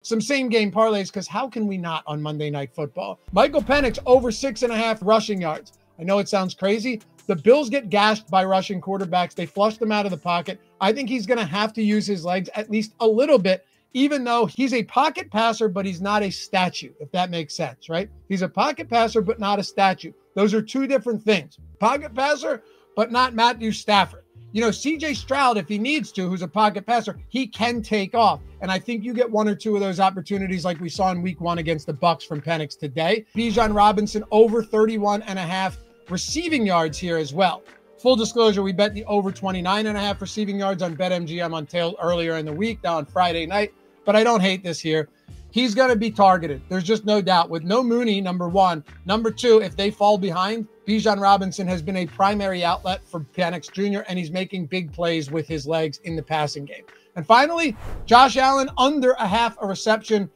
some same game parlays, because how can we not on Monday Night Football? Michael Penix over 6.5 rushing yards. I know it sounds crazy. The Bills get gashed by rushing quarterbacks. They flush them out of the pocket. I think he's going to have to use his legs at least a little bit, even though he's a pocket passer, but he's not a statue, if that makes sense, right? He's a pocket passer, but not a statue. Those are two different things. Pocket passer, but not Matthew Stafford. You know, CJ Stroud, if he needs to, who's a pocket passer, he can take off. And I think you get one or two of those opportunities like we saw in week 1 against the Bucs from Penix today. Bijan Robinson over 31.5 receiving yards here as well. Full disclosure, we bet the over 29.5 receiving yards on BetMGM on tail earlier in the week, now on Friday night. But I don't hate this here. He's going to be targeted. There's just no doubt. With no Mooney, number one. Number two, if they fall behind, Bijan Robinson has been a primary outlet for Penix Jr., and he's making big plays with his legs in the passing game. And finally, Josh Allen under a half a reception.